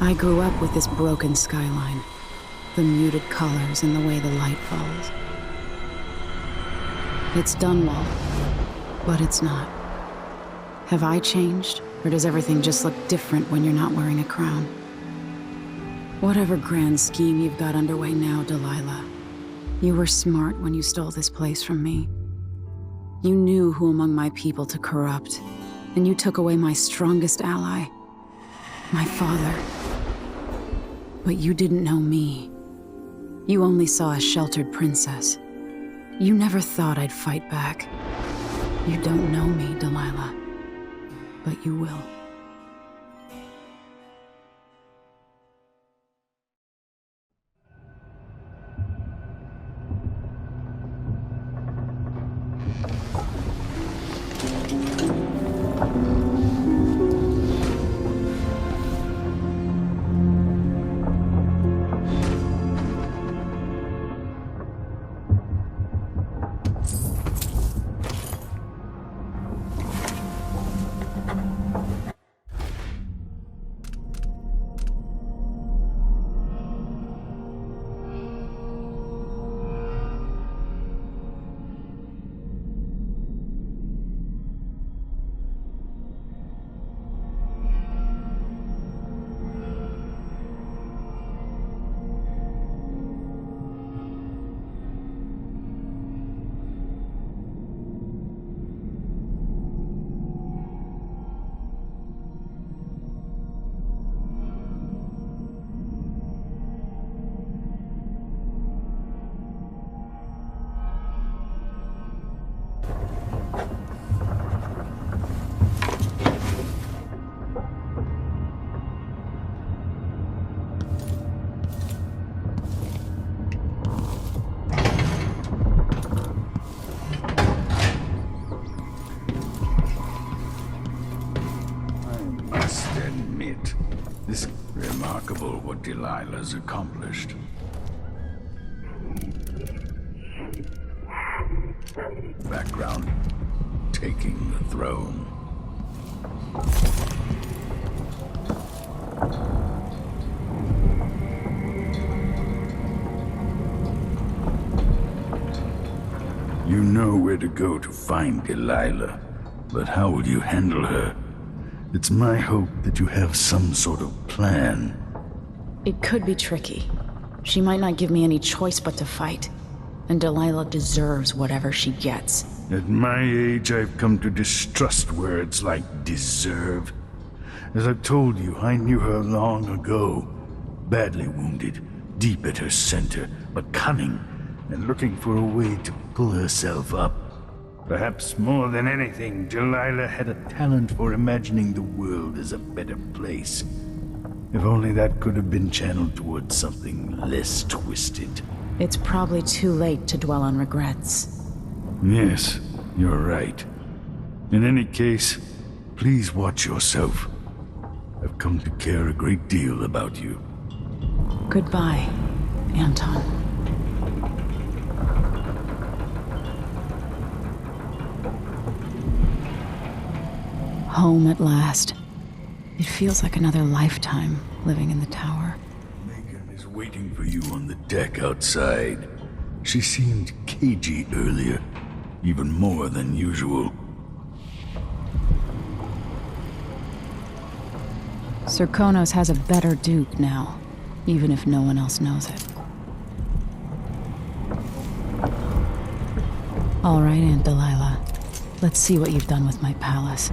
I grew up with this broken skyline. The muted colors and the way the light falls. It's Dunwall, but it's not. Have I changed, or does everything just look different when you're not wearing a crown? Whatever grand scheme you've got underway now, Delilah, you were smart when you stole this place from me. You knew who among my people to corrupt, and you took away my strongest ally, my father. But you didn't know me. You only saw a sheltered princess. You never thought I'd fight back. You don't know me, Delilah, but you will. It's remarkable what Delilah's accomplished. Background, taking the throne. You know where to go to find Delilah, but how will you handle her? It's my hope that you have some sort of plan. It could be tricky. She might not give me any choice but to fight. And Delilah deserves whatever she gets. At my age, I've come to distrust words like deserve. As I've told you, I knew her long ago. Badly wounded, deep at her center, but cunning, and looking for a way to pull herself up. Perhaps more than anything, Delilah had a talent for imagining the world as a better place. If only that could have been channeled towards something less twisted. It's probably too late to dwell on regrets. Yes, you're right. In any case, please watch yourself. I've come to care a great deal about you. Goodbye, Anton. Home at last. It feels like another lifetime living in the tower. Meagan is waiting for you on the deck outside. She seemed cagey earlier, even more than usual. Sir Konos has a better duke now, even if no one else knows it. All right, Aunt Delilah. Let's see what you've done with my palace.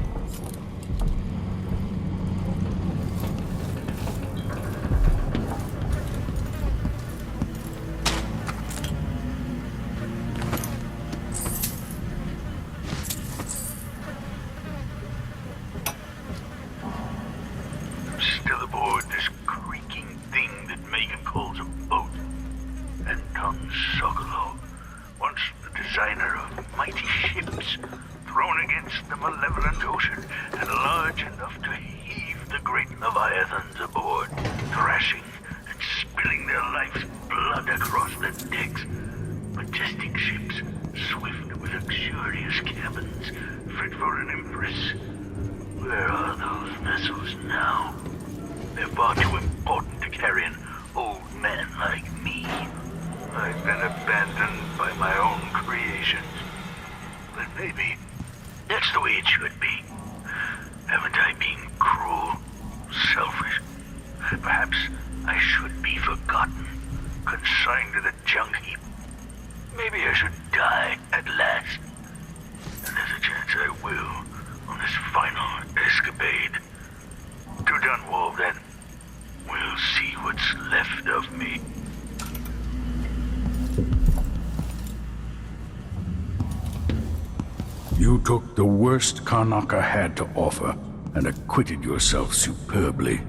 Still aboard this creaking thing that Meagan calls a boat. Anton Sokolov, once the designer of mighty ships, thrown against the malevolent ocean and large enough to heave the great leviathans aboard, thrashing and spilling their life's blood across the decks. Majestic ships, swift with luxurious cabins, fit for an Empress. Where are those vessels now? They're far too important to carry an old man like me. I've been abandoned by my own creations. But maybe that's the way it should be. Haven't I been cruel, selfish? Perhaps I should be forgotten, consigned to the junk heap. Maybe I should die at last. And there's a chance I will on this final escapade. To Dunwall, then. We'll see what's left of me. You took the worst Karnaca had to offer and acquitted yourself superbly.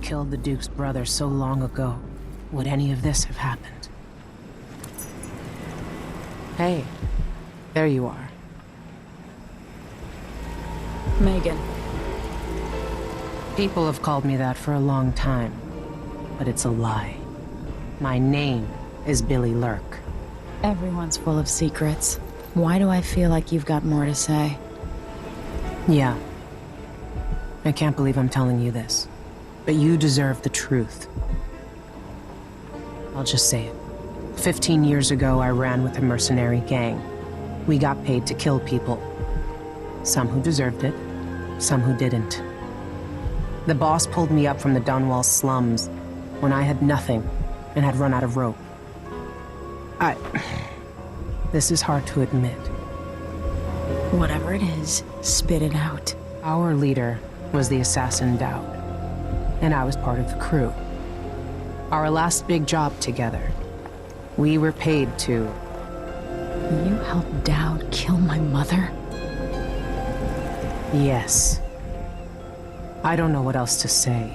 Killed the Duke's brother so long ago, would any of this have happened? Hey, there you are. Meagan. People have called me that for a long time, but it's a lie. My name is Billie Lurk. Everyone's full of secrets. Why do I feel like you've got more to say? Yeah. I can't believe I'm telling you this. But you deserve the truth. I'll just say it. 15 years ago, I ran with a mercenary gang. We got paid to kill people. Some who deserved it, some who didn't. The boss pulled me up from the Dunwall slums when I had nothing and had run out of rope. This is hard to admit. Whatever it is, spit it out. Our leader was the assassin Dowd, and I was part of the crew. Our last big job together, we were paid to... You helped Dowd kill my mother? Yes. I don't know what else to say.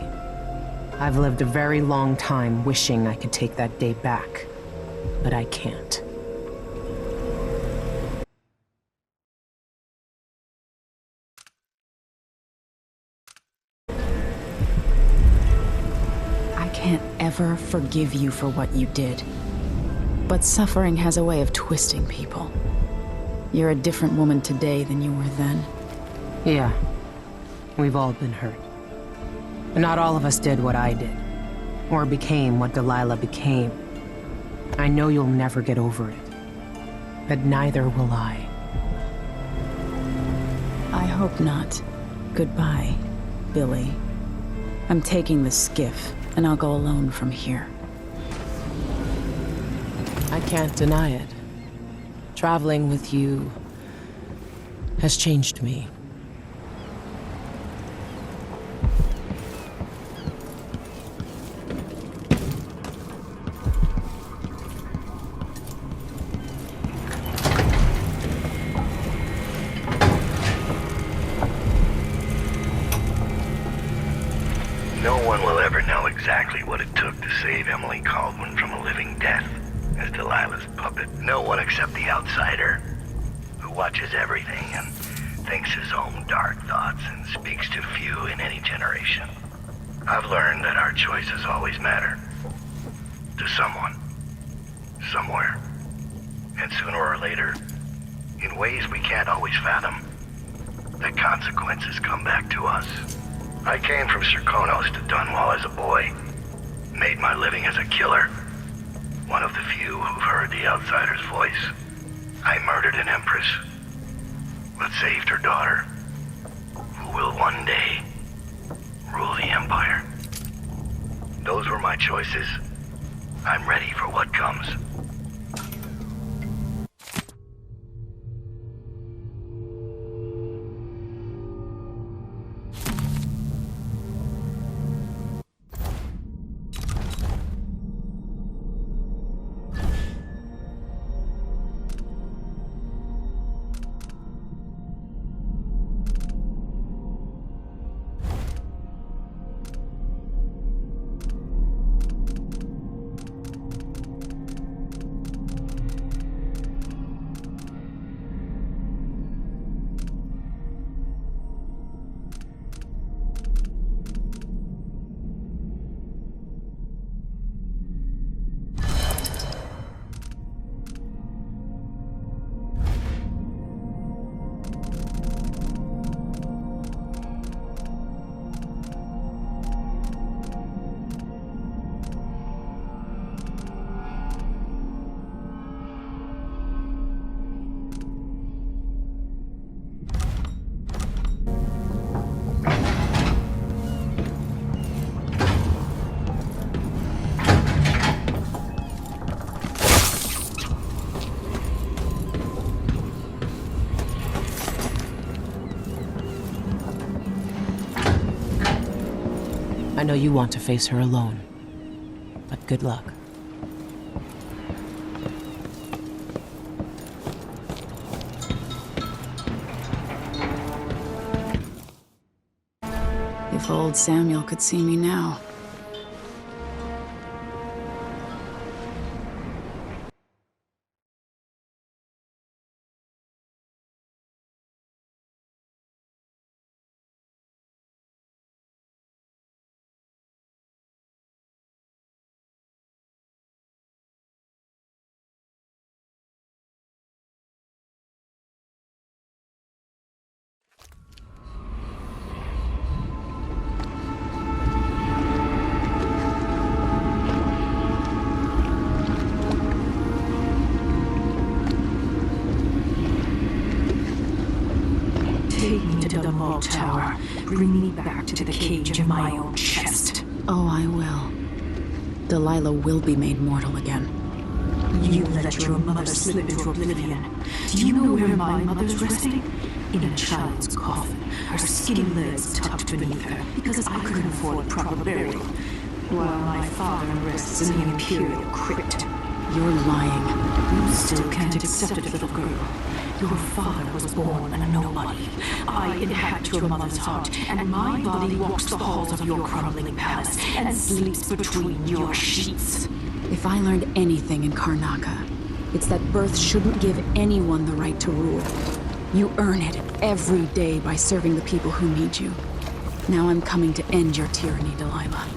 I've lived a very long time wishing I could take that day back, but I can't. I can't ever forgive you for what you did. But suffering has a way of twisting people. You're a different woman today than you were then. Yeah. We've all been hurt. But not all of us did what I did. Or became what Delilah became. I know you'll never get over it. But neither will I. I hope not. Goodbye, Billie. I'm taking the skiff, and I'll go alone from here. I can't deny it. Traveling with you has changed me. No one will ever know exactly what it took to save Emily Caldwin from a living death as Delilah's puppet. No one except the outsider, who watches everything and thinks his own dark thoughts and speaks to few in any generation. I've learned that our choices always matter. To someone. Somewhere. And sooner or later, in ways we can't always fathom, the consequences come back to us. I came from Serkonos to Dunwall as a boy. Made my living as a killer. One of the few who've heard the outsider's voice. I murdered an Empress, but saved her daughter, who will one day rule the Empire. Those were my choices. I'm ready for what comes. I know you want to face her alone, but good luck. If old Samuel could see me now. Take me to Dunwall Tower. Bring me back to the cage of my own chest. Oh, I will. Delilah will be made mortal again. You let your mother slip into oblivion. Do you know where my mother's resting? In a child's coffin, her skinny legs tucked beneath her, because I couldn't afford proper burial, while my father rests in the Imperial crypt. You're lying. You still can't accept it, little girl. Your father was born a nobody. I inhabit your mother's heart, and my body walks the halls of your crumbling palace and sleeps between your sheets. If I learned anything in Karnaca, it's that birth shouldn't give anyone the right to rule. You earn it every day by serving the people who need you. Now I'm coming to end your tyranny, Delilah.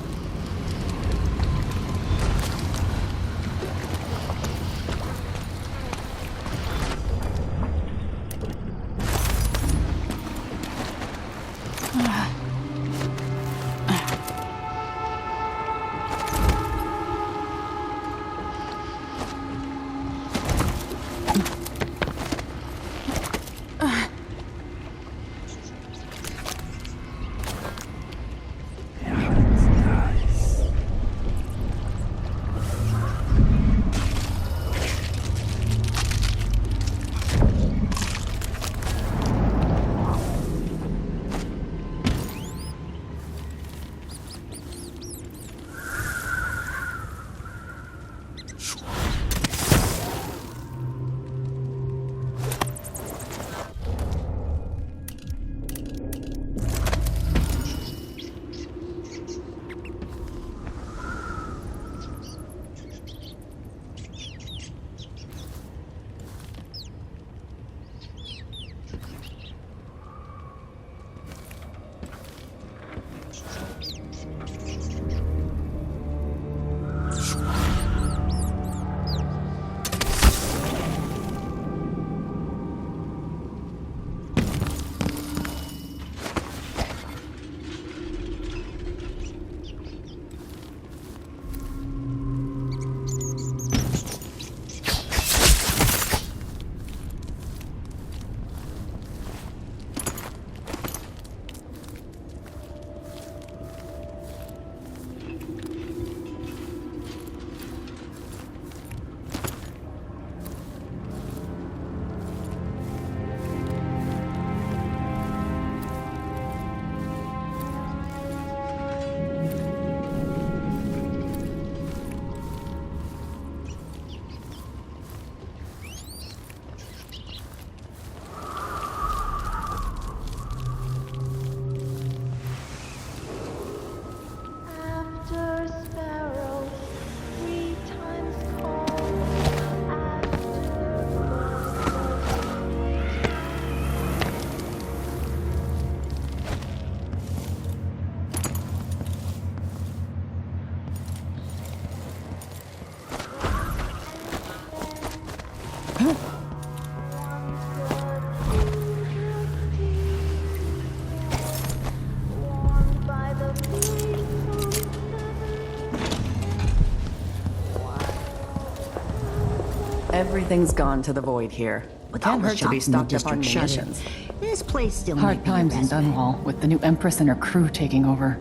Everything's gone to the void here. Can't hurt to be stocked up on munitions. This place still Hard might be times your in best bet. Dunwall, with the new Empress and her crew taking over.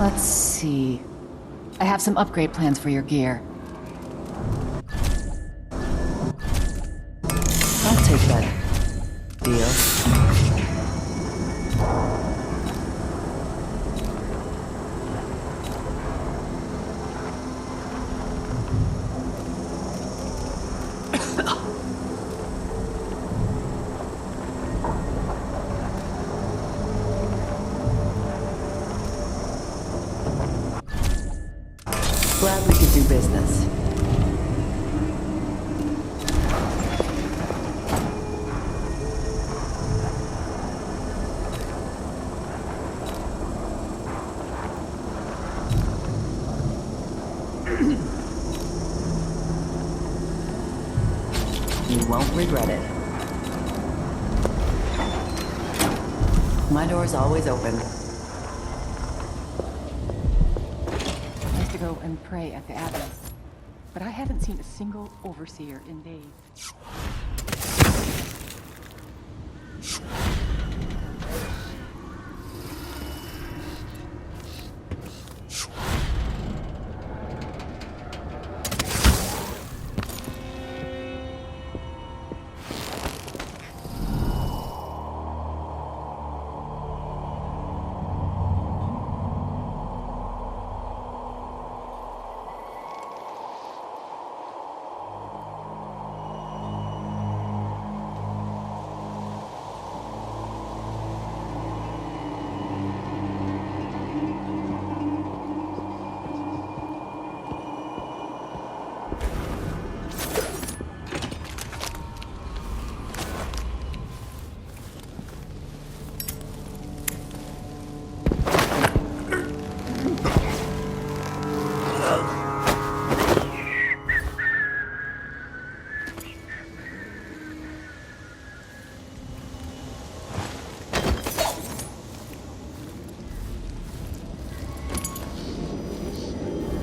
Let's see. I have some upgrade plans for your gear. I'll take that. Glad we could do business. You won't regret it. My door's always open. I used to go and pray at the abbey, but I haven't seen a single overseer in days.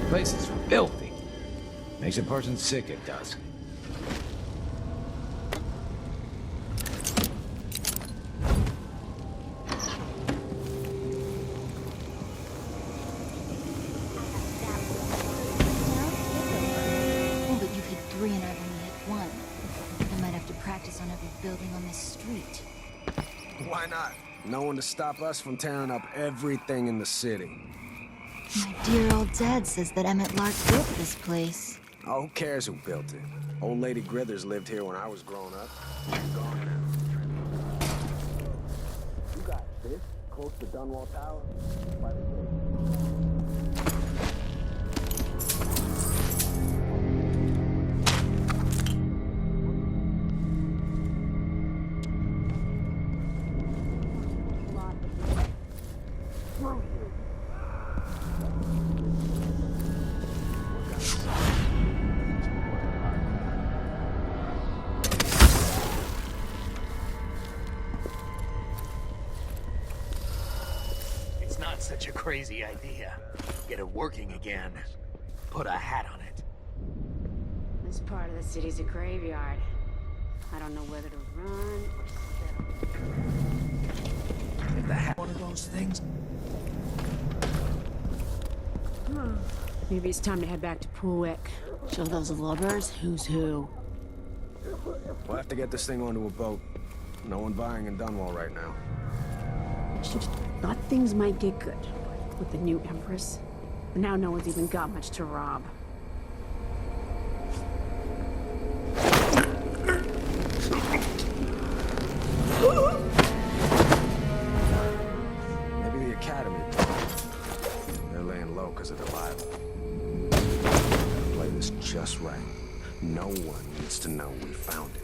Place is filthy. Makes a person sick, it does. Oh, but you hit 3 and I've only hit 1. I might have to practice on every building on this street. Why not? No one to stop us from tearing up everything in the city. My dear old dad says that Emmett Lark built this place. Oh, who cares who built it? Old Lady Grithers lived here when I was growing up. She's gone now. You got this, close to Dunwall Tower? By the gate. Such a crazy idea. Get it working again. Put a hat on it. This part of the city's a graveyard. I don't know whether to run or settle. If the hat one of those things. Maybe it's time to head back to Poolwick. Show those lubbers who's who. We'll have to get this thing onto a boat. No one buying in Dunwall right now. Thought things might get good with the new Empress. But now no one's even got much to rob. Maybe the Academy. They're laying low because of Delilah. Play this just right. No one needs to know we found it.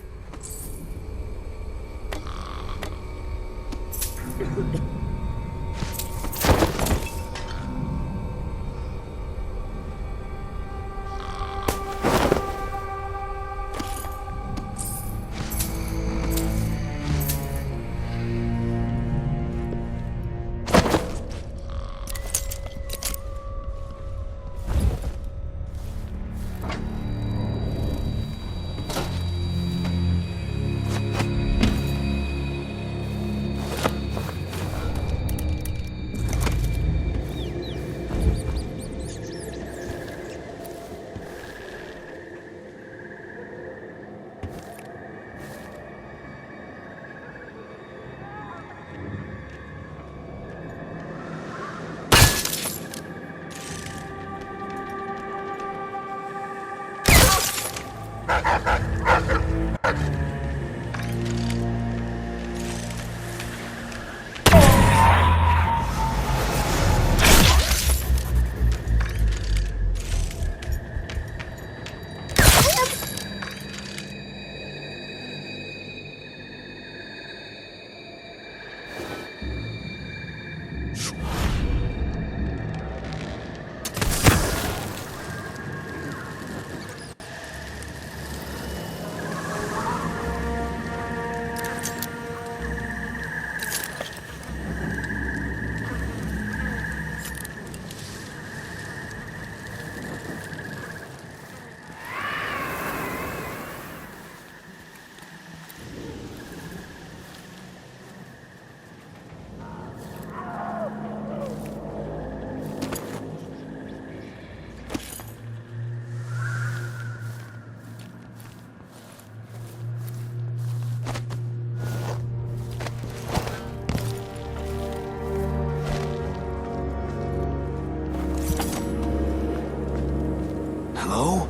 Hello?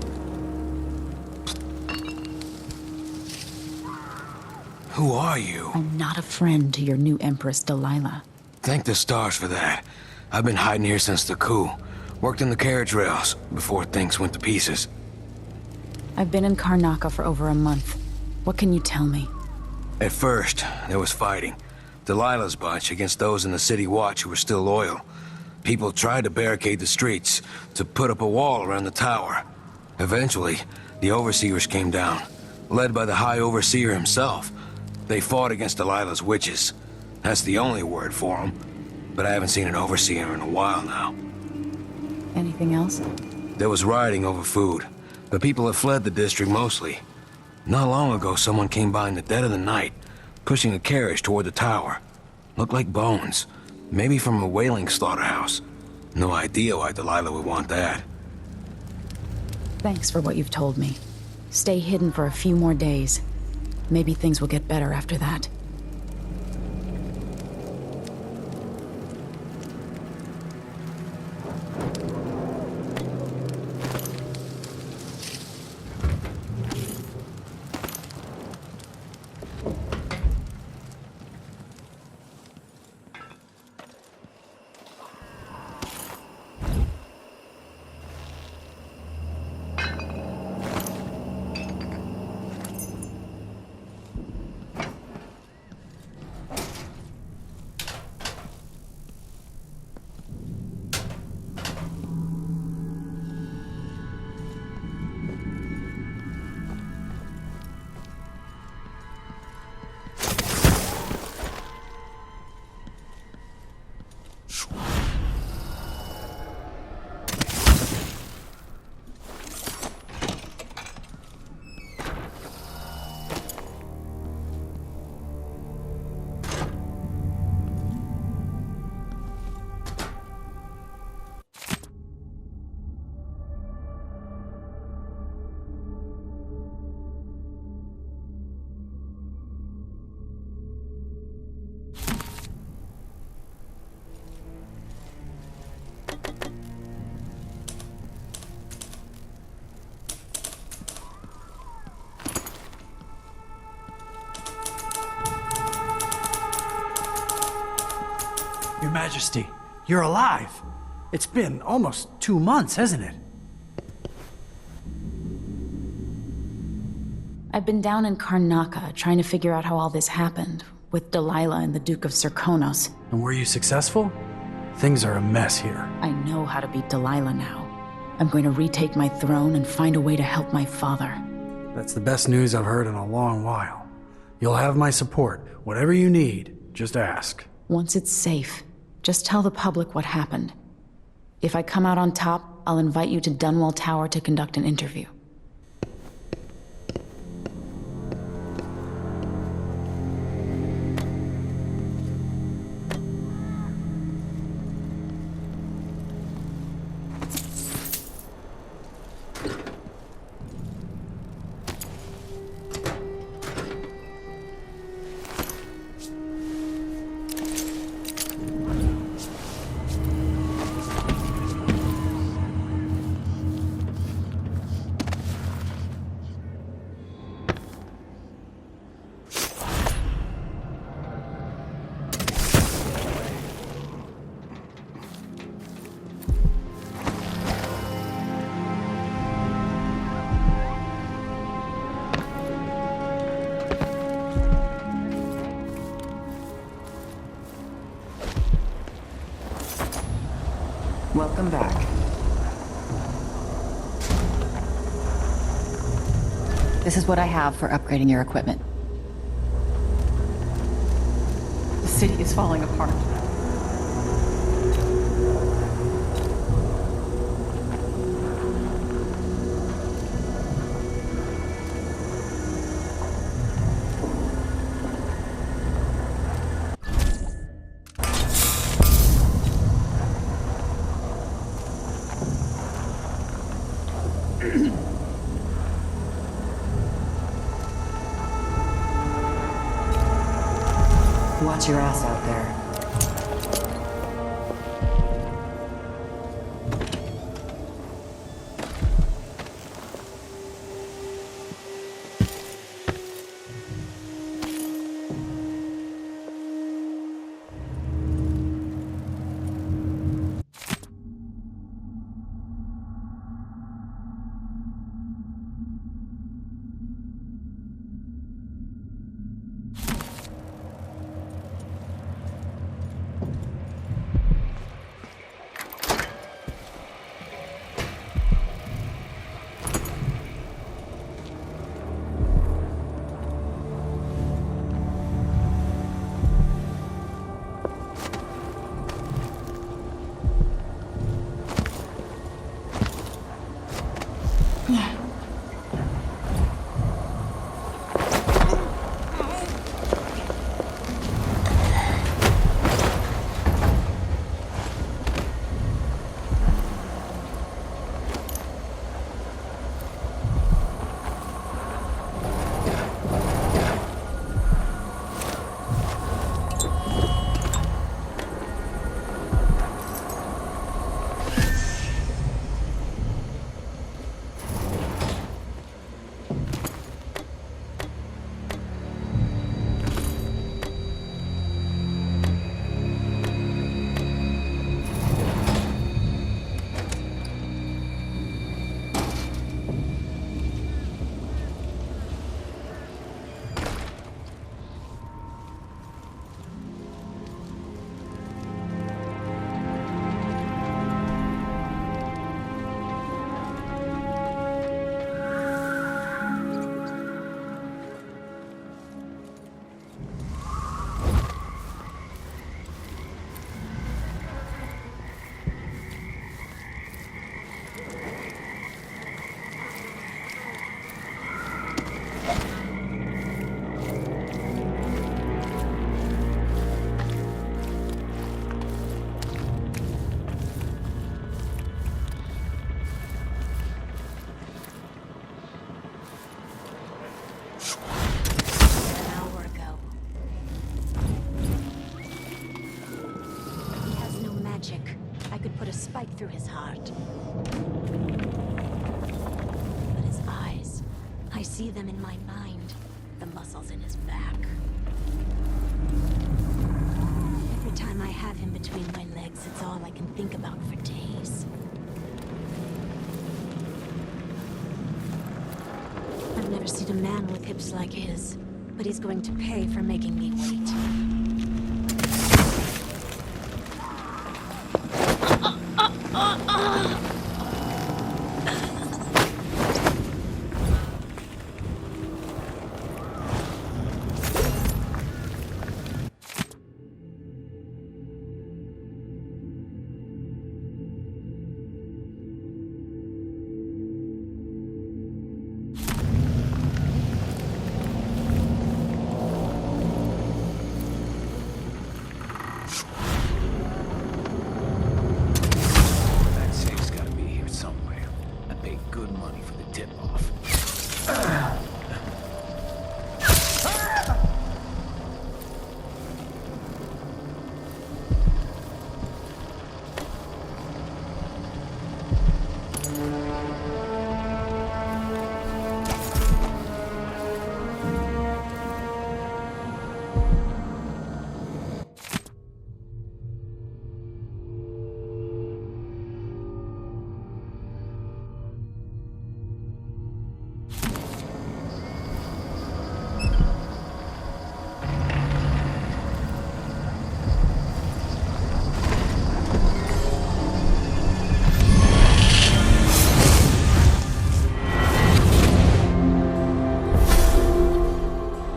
Who are you? I'm not a friend to your new Empress, Delilah. Thank the stars for that. I've been hiding here since the coup. Worked in the carriage rails before things went to pieces. I've been in Karnaca for over a month. What can you tell me? At first, there was fighting. Delilah's bunch against those in the city watch who were still loyal. People tried to barricade the streets, to put up a wall around the tower. Eventually, the overseers came down, led by the High Overseer himself. They fought against Delilah's witches. That's the only word for them. But I haven't seen an overseer in a while now. Anything else? There was rioting over food, but people have fled the district mostly. Not long ago, someone came by in the dead of the night, pushing a carriage toward the tower. Looked like bones, maybe from a whaling slaughterhouse. No idea why Delilah would want that. Thanks for what you've told me. Stay hidden for a few more days. Maybe things will get better after that. Your Majesty, you're alive. It's been almost 2 months, hasn't it? I've been down in Karnaca trying to figure out how all this happened, with Delilah and the Duke of Serkonos. And were you successful? Things are a mess here. I know how to beat Delilah now. I'm going to retake my throne and find a way to help my father. That's the best news I've heard in a long while. You'll have my support. Whatever you need, just ask. Once it's safe, just tell the public what happened. If I come out on top, I'll invite you to Dunwall Tower to conduct an interview. Welcome back. This is what I have for upgrading your equipment. The city is falling apart. Watch your ass out there. Spike through his heart. But his eyes, I see them in my mind, the muscles in his back. Every time I have him between my legs, it's all I can think about for days. I've never seen a man with hips like his, but he's going to pay for making me wait.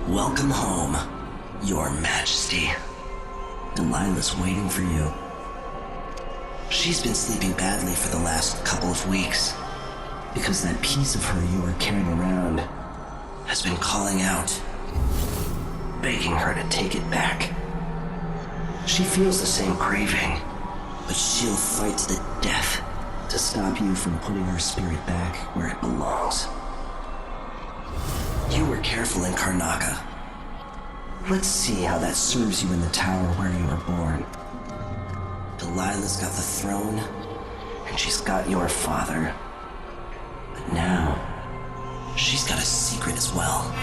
Welcome home, Your Majesty. Delilah's waiting for you. She's been sleeping badly for the last couple of weeks, because that piece of her you are carrying around has been calling out, begging her to take it back. She feels the same craving, but she'll fight to the death to stop you from putting her spirit back where it belongs. You were careful in Karnaca. Let's see how that serves you in the tower where you were born. Delilah's got the throne, and she's got your father. But now, she's got a secret as well.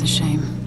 a shame.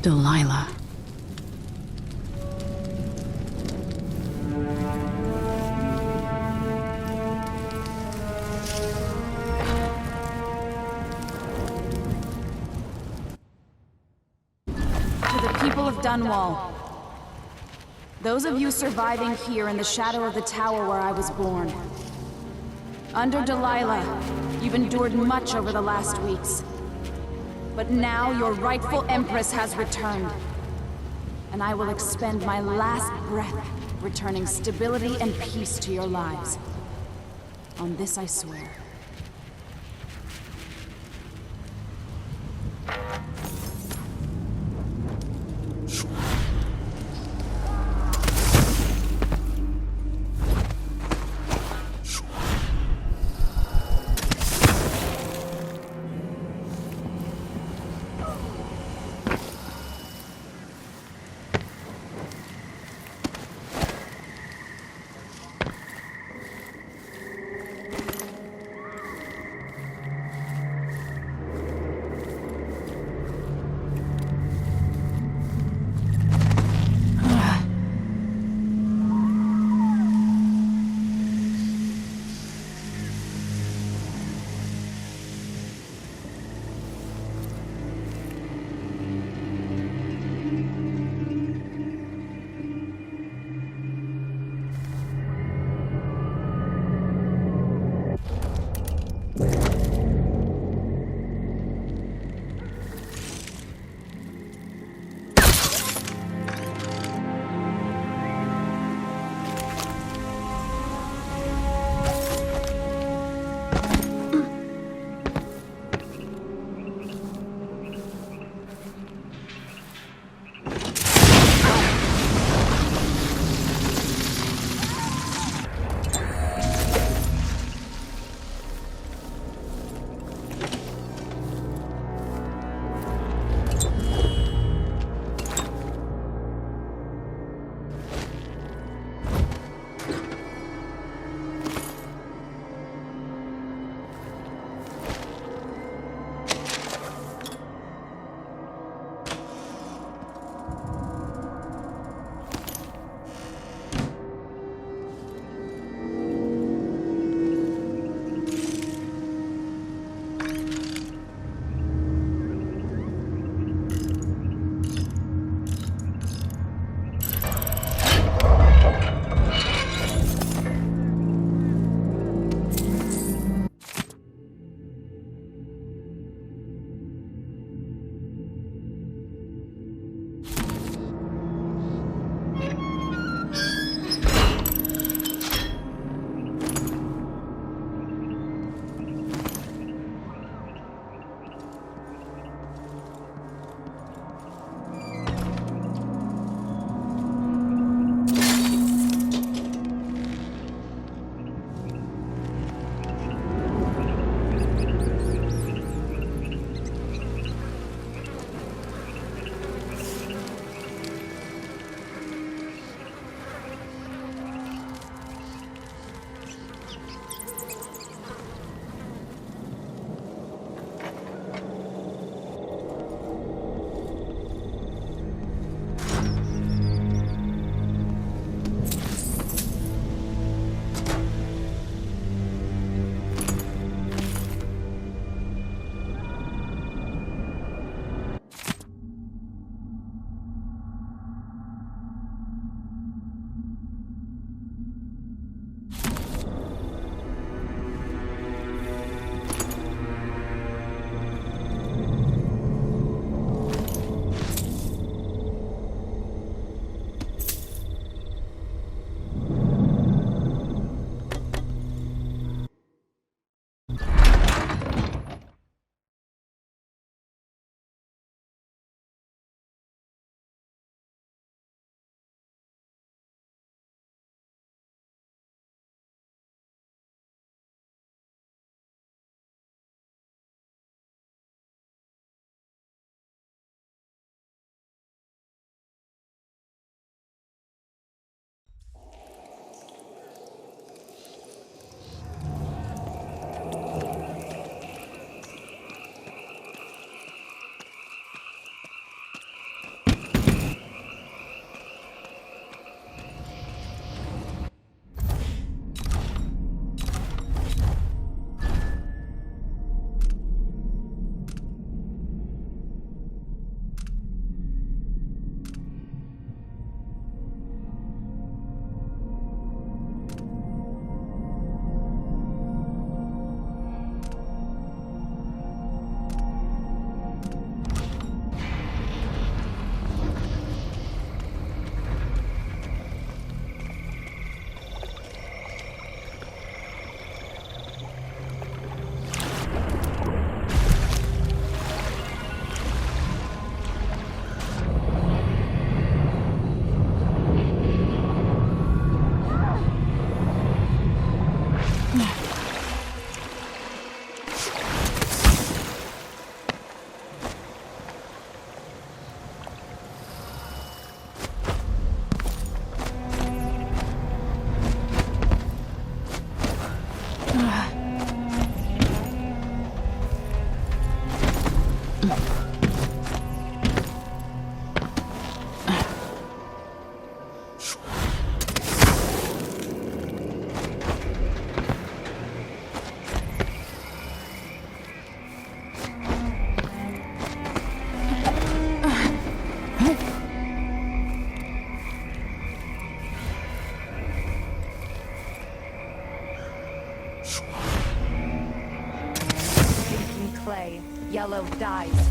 Delilah. To the people of Dunwall. Those of you surviving here in the shadow of the tower where I was born. Under Delilah, you've endured much over the last weeks. But now your rightful Empress has returned. And I will expend my last breath, returning stability and peace to your lives. On this I swear.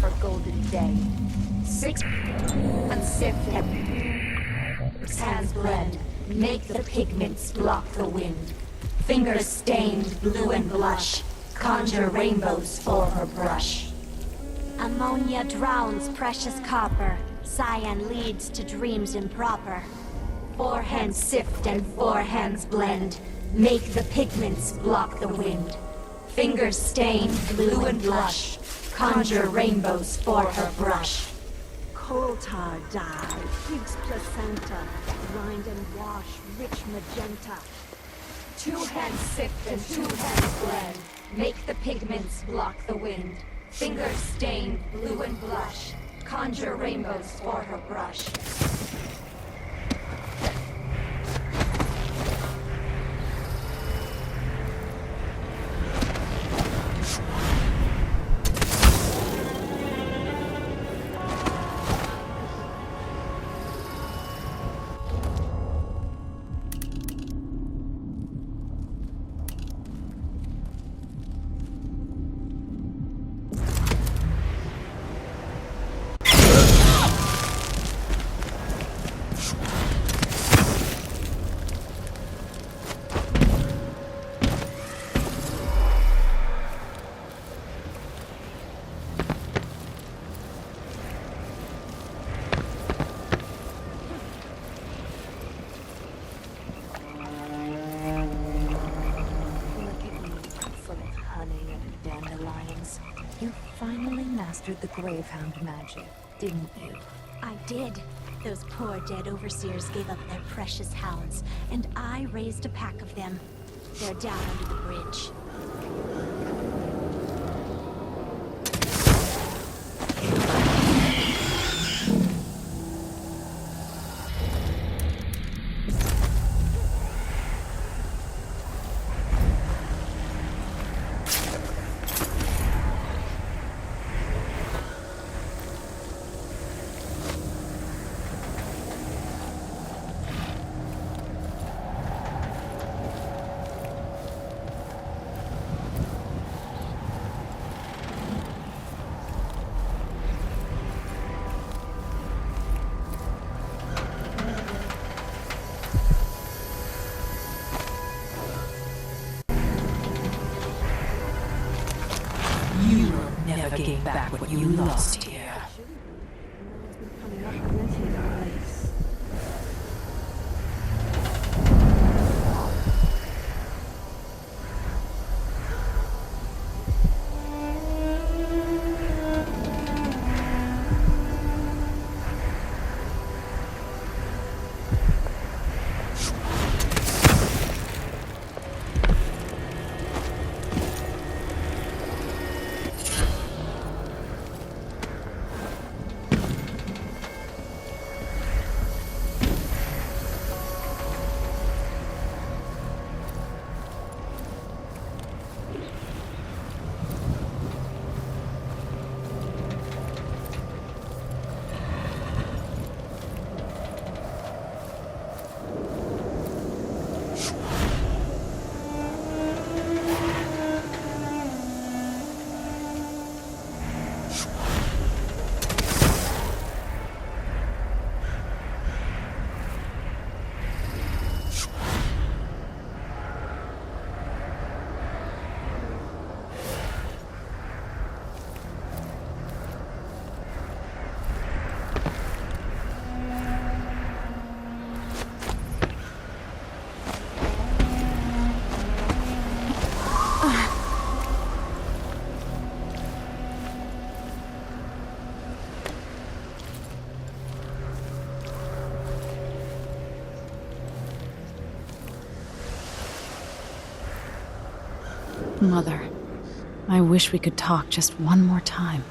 her golden day. 6 unsift them. Hands blend, make the pigments block the wind. Fingers stained blue and blush, conjure rainbows for her brush. Ammonia drowns precious copper. Cyan leads to dreams improper. 4 hands sift and 4 hands blend. Make the pigments block the wind. Fingers stained blue and blush. Conjure rainbows for her brush. Coal tar dye, pig's placenta. Grind and wash, rich magenta. 2 hands sift and 2 hands blend. Make the pigments block the wind. Fingers stained blue and blush. Conjure rainbows for her brush. The Gravehound magic, didn't you? I did. Those poor dead overseers gave up their precious hounds, and I raised a pack of them. They're down under the bridge. Gain back what you lost here. Mother, I wish we could talk just one more time.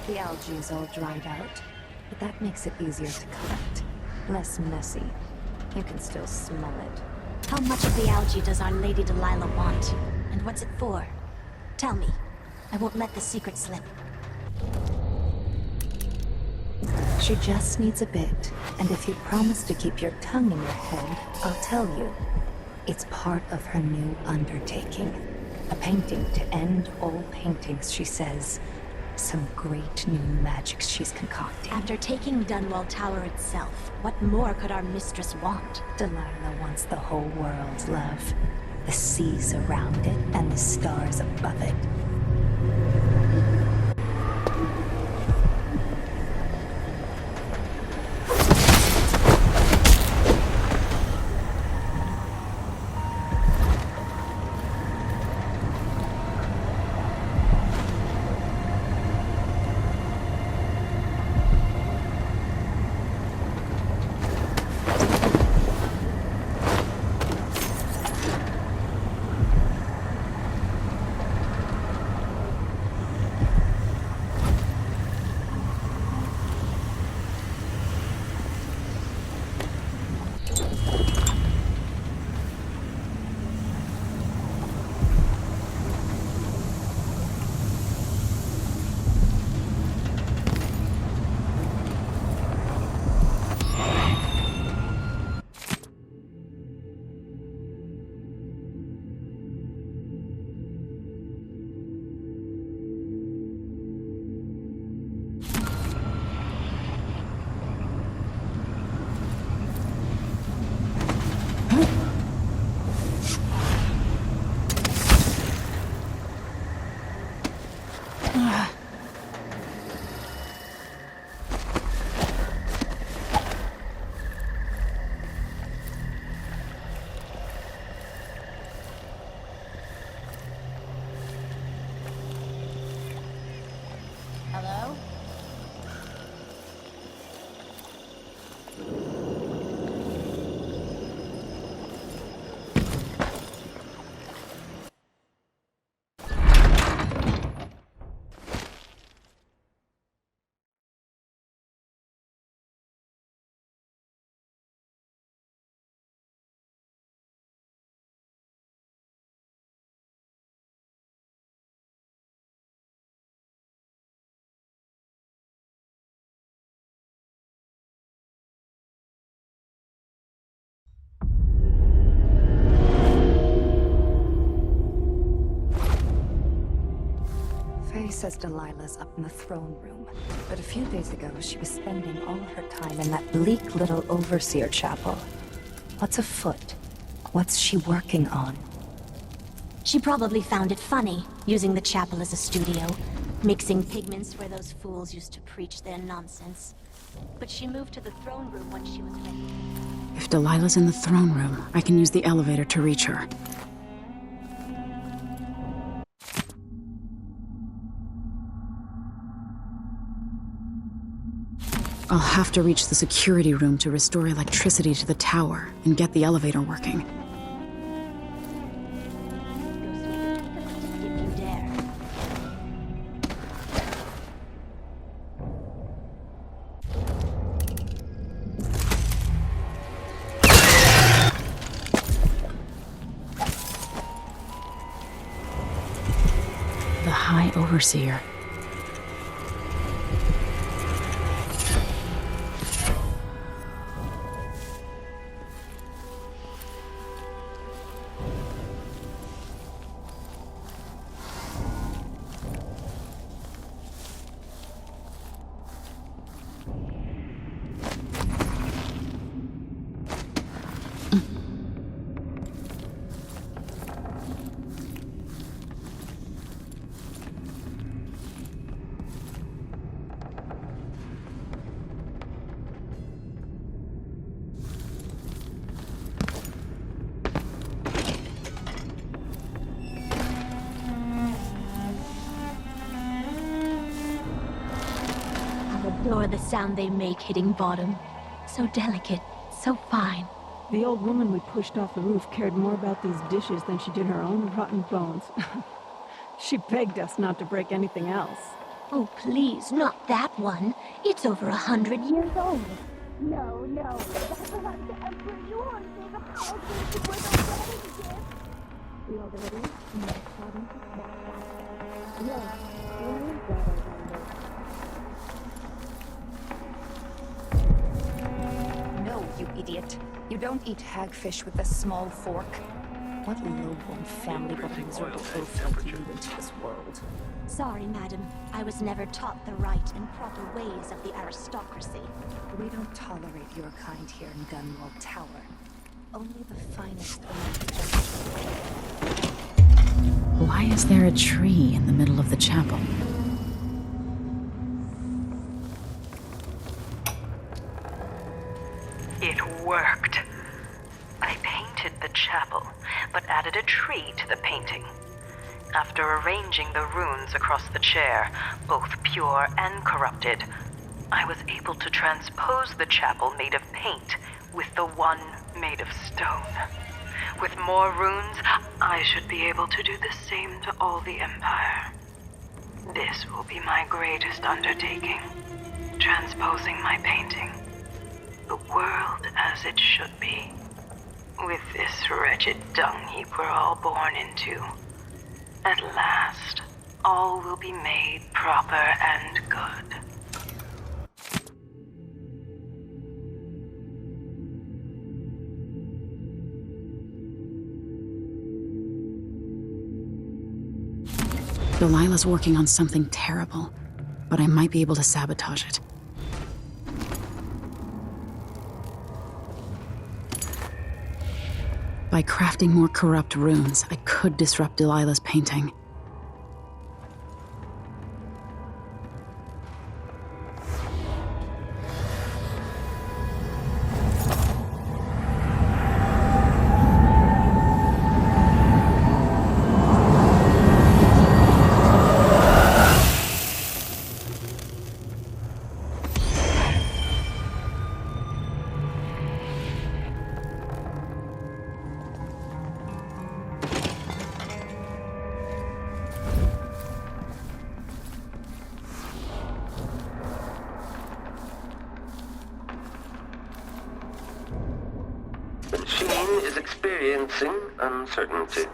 The algae is all dried out, but that makes it easier to collect. Less messy. You can still smell it. How much of the algae does Our Lady Delilah want? And what's it for? Tell me. I won't let the secret slip. She just needs a bit, and if you promise to keep your tongue in your head, I'll tell you. It's part of her new undertaking. A painting to end all paintings, she says. Some great new magics she's concocting. After taking Dunwall Tower itself, what more could our mistress want? Delilah wants the whole world's love. The seas around it and the stars above it. Hello? Faye says Delilah's up in the throne room, but a few days ago she was spending all her time in that bleak little overseer chapel. What's afoot? What's she working on? She probably found it funny, using the chapel as a studio, mixing pigments where those fools used to preach their nonsense. But she moved to the throne room when she was ready. If Delilah's in the throne room, I can use the elevator to reach her. I'll have to reach the security room to restore electricity to the tower and get the elevator working. If you dare. The High Overseer. Adore the sound they make hitting bottom. So delicate, so fine. The old woman we pushed off the roof cared more about these dishes than she did her own rotten bones. She begged us not to break anything else. Oh, please, not that one. It's over 100 years old. No, Like the Emperor, you aren't being a power boost with a wedding gift. You all ready? Yes, Robin. Yes, where is that, I wonder? No, you idiot. You don't eat hagfish with a small fork. What low-born family would absorb a oaf like you into this world? Sorry, madam. I was never taught the right and proper ways of the aristocracy. We don't tolerate your kind here in Dunwall Tower. Only the finest Why is there a tree in the middle of the chapel? It worked. I painted the chapel, but added a tree to the painting. After arranging the runes across the chair, both pure and corrupted, I was able to transpose the chapel made of paint with the one made of stone. With more runes, I should be able to do the same to all the Empire. This will be my greatest undertaking, transposing my painting. The world as it should be. With this wretched dung heap we're all born into. At last, all will be made proper and good. Delilah's working on something terrible, but I might be able to sabotage it. By crafting more corrupt runes, I could disrupt Delilah's painting. The machine is experiencing uncertainty.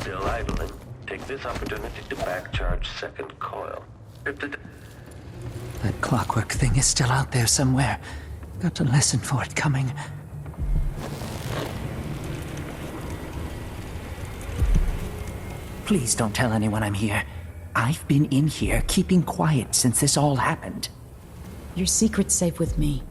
Still idling. Take this opportunity to back-charge second coil. That clockwork thing is still out there somewhere. Got to listen for it coming. Please don't tell anyone I'm here. I've been in here keeping quiet since this all happened. Your secret's safe with me.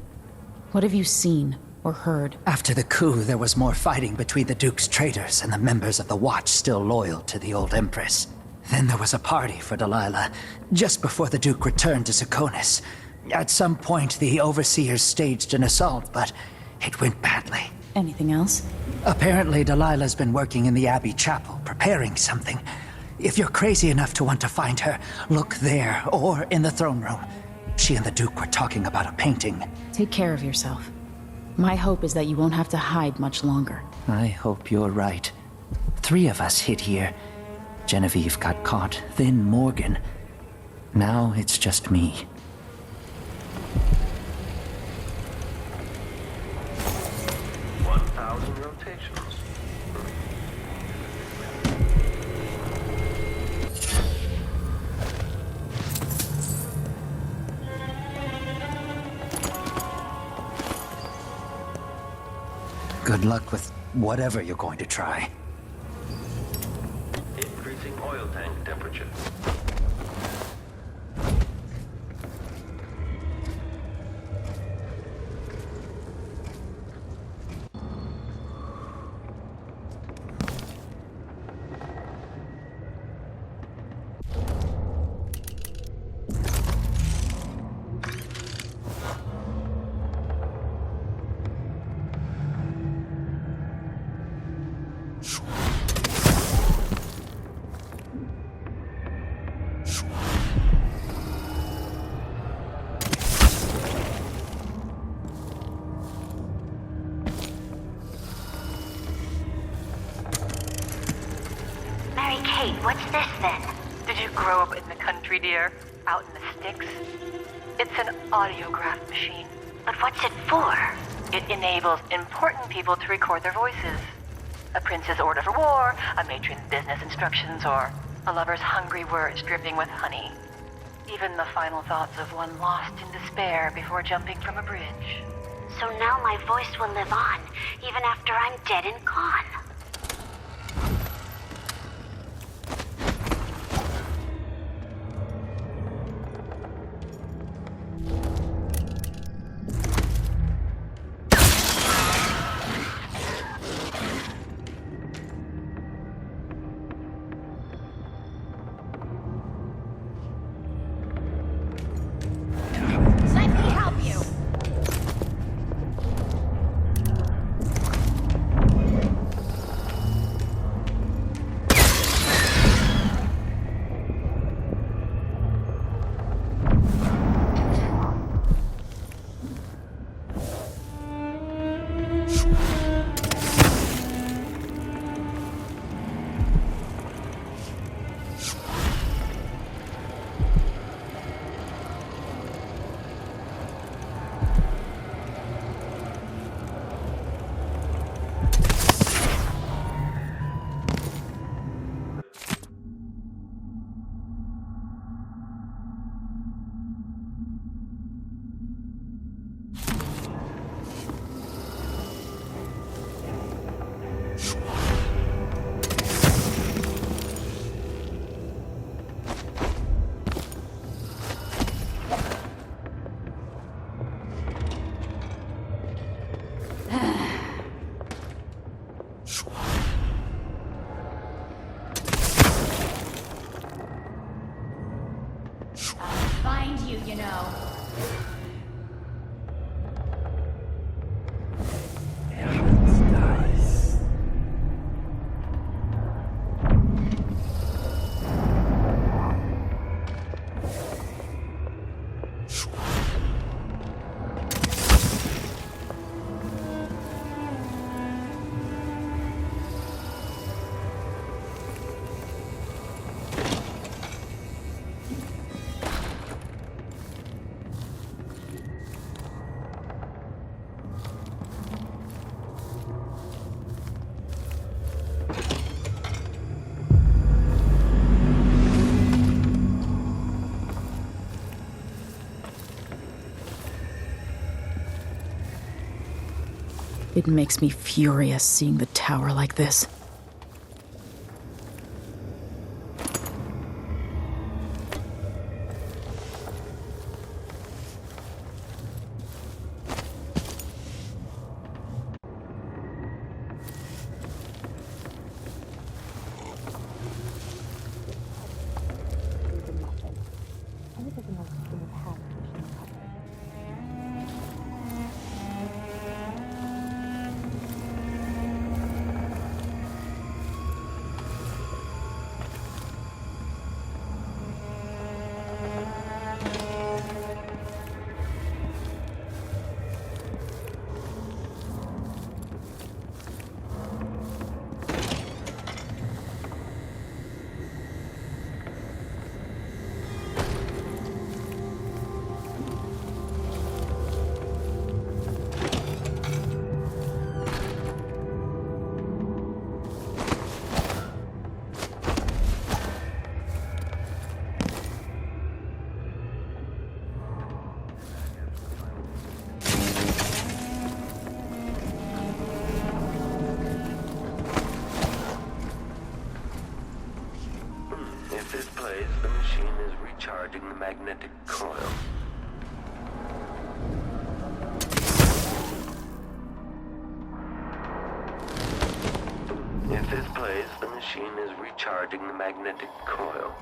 What have you seen or heard? After the coup, there was more fighting between the Duke's traitors and the members of the Watch still loyal to the old Empress. Then there was a party for Delilah, just before the Duke returned to Serconis. At some point, the Overseers staged an assault, but it went badly. Anything else? Apparently, Delilah's been working in the Abbey Chapel, preparing something. If you're crazy enough to want to find her, look there, or in the throne room. She and the Duke were talking about a painting. Take care of yourself. My hope is that you won't have to hide much longer. I hope you're right. 3 of us hid here. Genevieve got caught, then Morgan. Now it's just me. Rotations. Good luck with whatever you're going to try. Increasing oil tank temperature. Hey, what's this then? Did you grow up in the country, dear? Out in the sticks? It's an audiograph machine. But what's it for? It enables important people to record their voices. A prince's order for war, a matron's business instructions, or a lover's hungry words dripping with honey. Even the final thoughts of one lost in despair before jumping from a bridge. So now my voice will live on, even after I'm dead and gone. It makes me furious seeing the tower like this. Magnetic coil. If this plays, the machine is recharging the magnetic coil.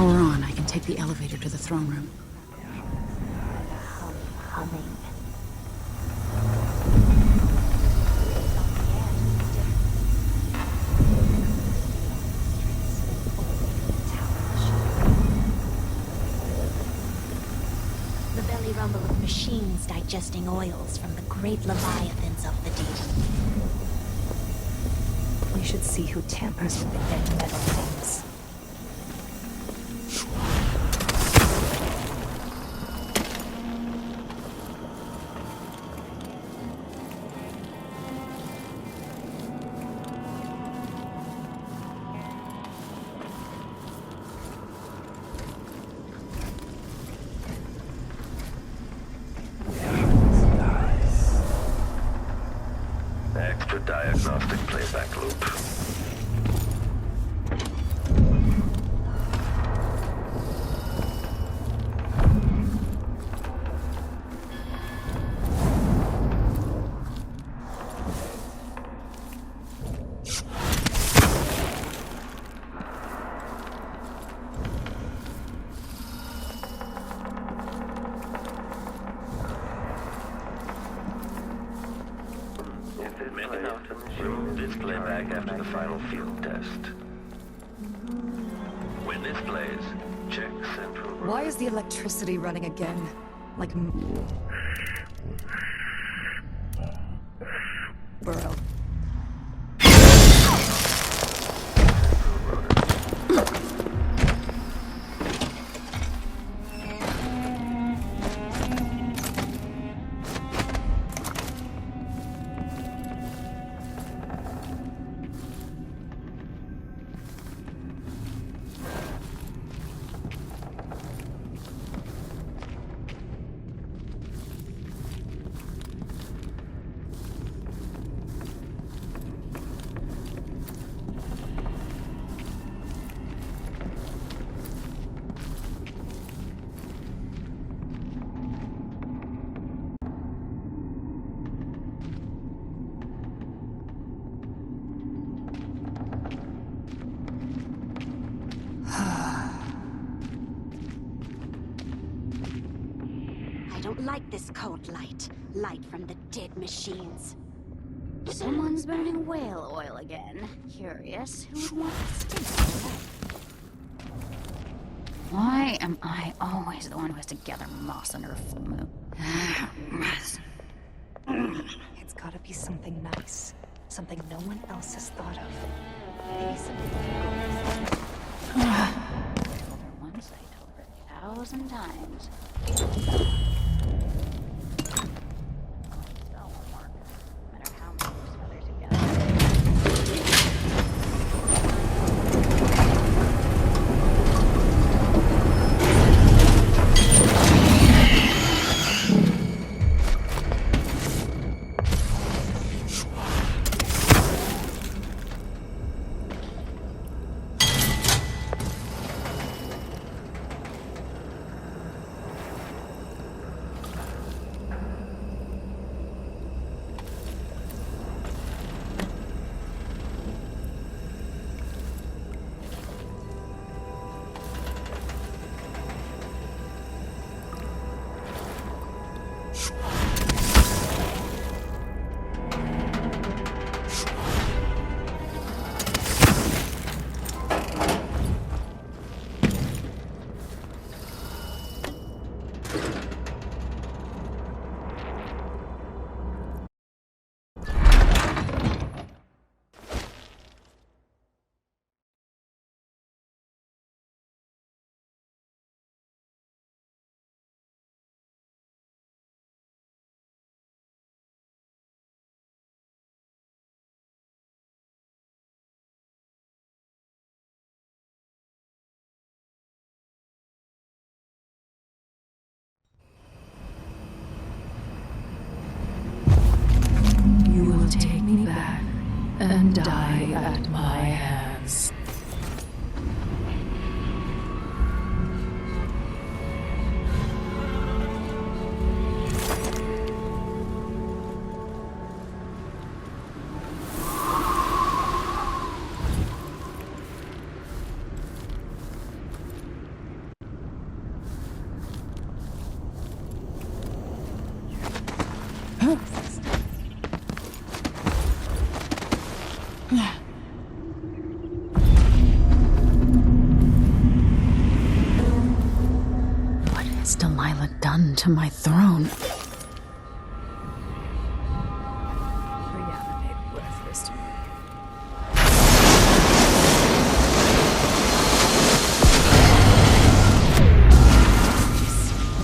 power on, I can take the elevator to the throne room. Humming. The belly rumble of machines digesting oils from the great leviathans of the deep. We should see who tampers with the dead metal things. Extra diagnostic playback loop. Remove this playback after the final field test. When this plays, check central. Why is the electricity running again? Like... Burrow. I don't like this cold light. Light from the dead machines. Someone's burning whale oil again. Curious who would want to stay alive. Why am I always the one who has to gather moss under a full moon? It's gotta be something nice. Something no one else has thought of. Maybe something... I told her once, I told her 1,000 times. You will take me back and die at my hands. What has Delilah done to my throne?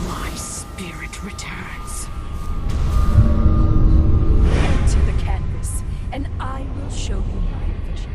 My spirit returns. Enter the canvas, and I will show you my vision.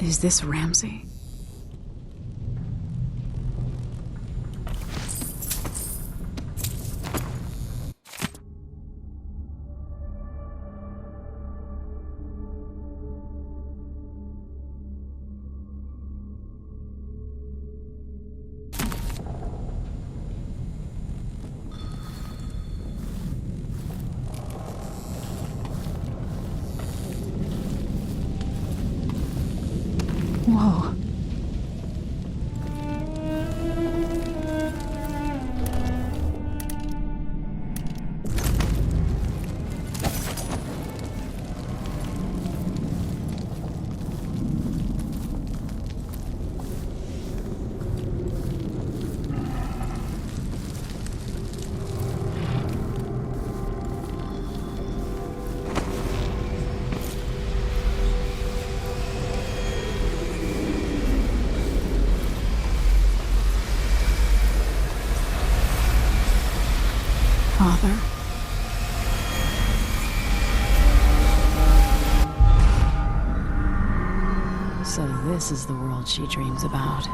Is this Ramsey? Whoa. Father? So this is the world she dreams about.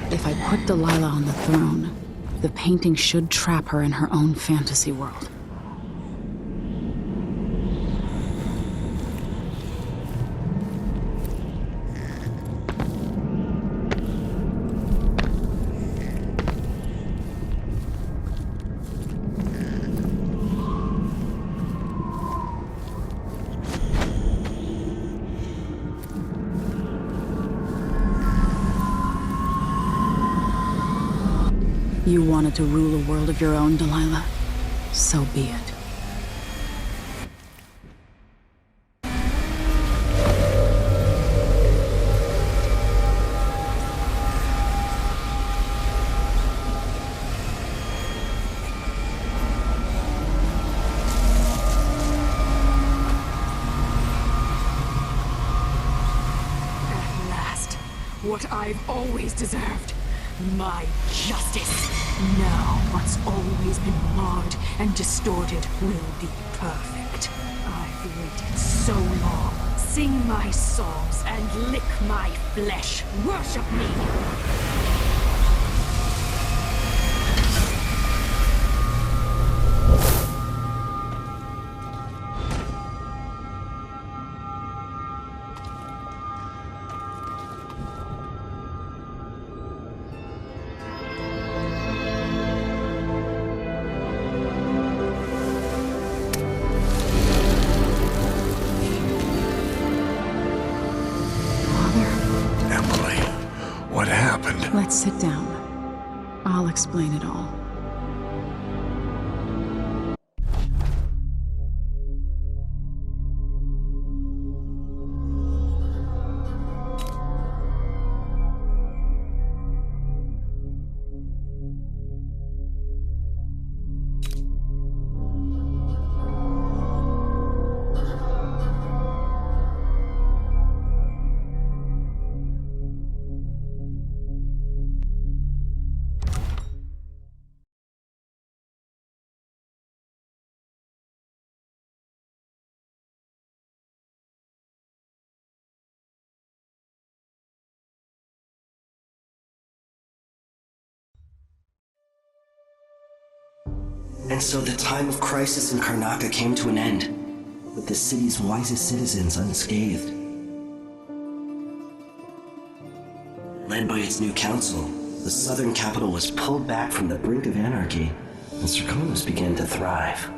If I put Delilah on the throne, the painting should trap her in her own fantasy world. You wanted to rule a world of your own, Delilah. So be it. What I've always deserved. My justice. Now what's always been marred and distorted will be perfect. I've waited so long. Sing my songs and lick my flesh. Worship me. Let's sit down. I'll explain it all. And so the time of crisis in Karnaca came to an end, with the city's wisest citizens unscathed. Led by its new council, the southern capital was pulled back from the brink of anarchy, and Serkonos began to thrive.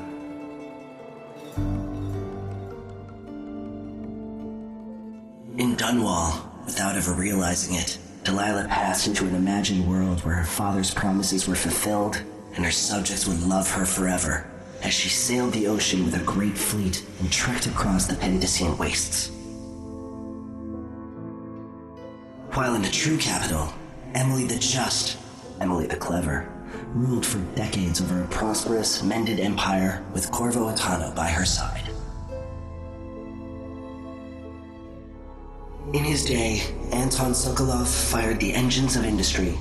In Dunwall, without ever realizing it, Delilah passed into an imagined world where her father's promises were fulfilled and her subjects would love her forever, as she sailed the ocean with a great fleet and trekked across the Pendician wastes. While in the true capital, Emily the Just, Emily the Clever, ruled for decades over a prosperous, mended empire with Corvo Attano by her side. In his day, Anton Sokolov fired the engines of industry,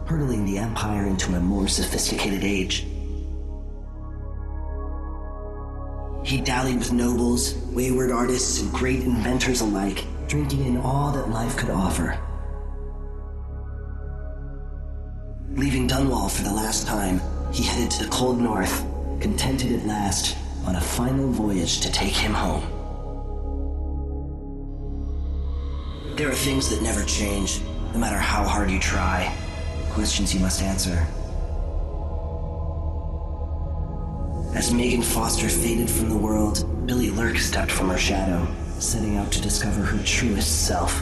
hurtling the empire into a more sophisticated age. He dallied with nobles, wayward artists, and great inventors alike, drinking in all that life could offer. Leaving Dunwall for the last time, he headed to the cold north, contented at last, on a final voyage to take him home. There are things that never change, no matter how hard you try. Questions you must answer. As Meagan Foster faded from the world, Billie Lurk stepped from her shadow, setting out to discover her truest self,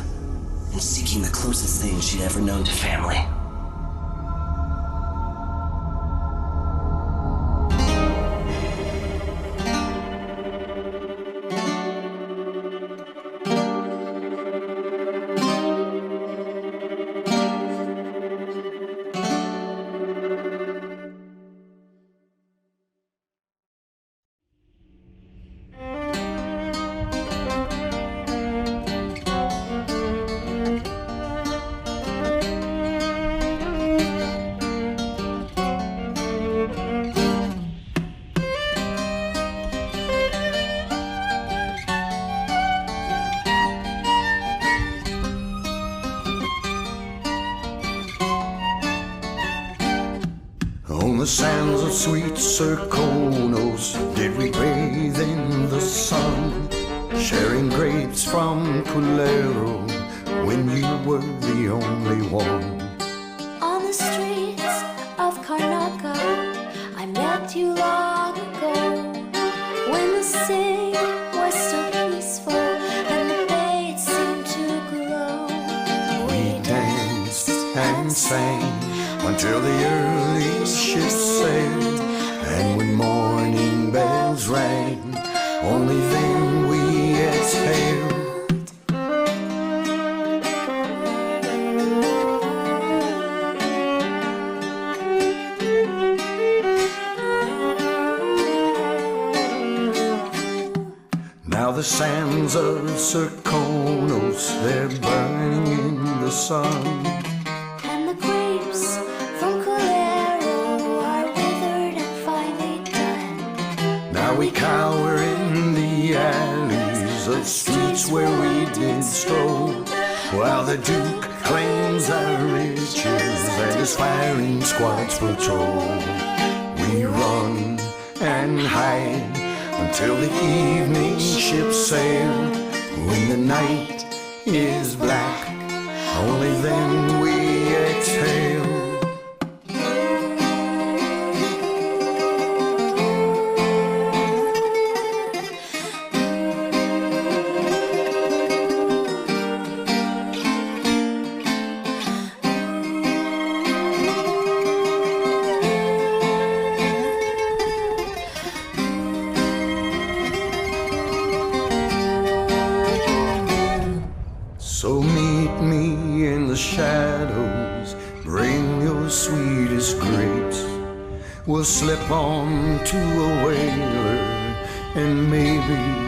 and seeking the closest thing she'd ever known to family. On the sands of sweet Serkonos did we bathe in the sun, sharing grapes from Culero when you were the only one. On the streets of Karnaca, I met you long ago, when the city was so peaceful and the bay seemed to glow. We danced and sang until the early ships sailed. And when morning bells rang, only then we exhaled. Now the sands of Serkonos, they're burning in the sun. And the grapes from Colero are withered and finely done. Now we cower in the alleys of streets where we did stroll, while the Duke claims our riches and his firing squads patrol. We run and hide until the evening ships sail. When the night is black, only then we exhale. So meet me in the shadows, bring your sweetest grapes. We'll slip on to a whaler and maybe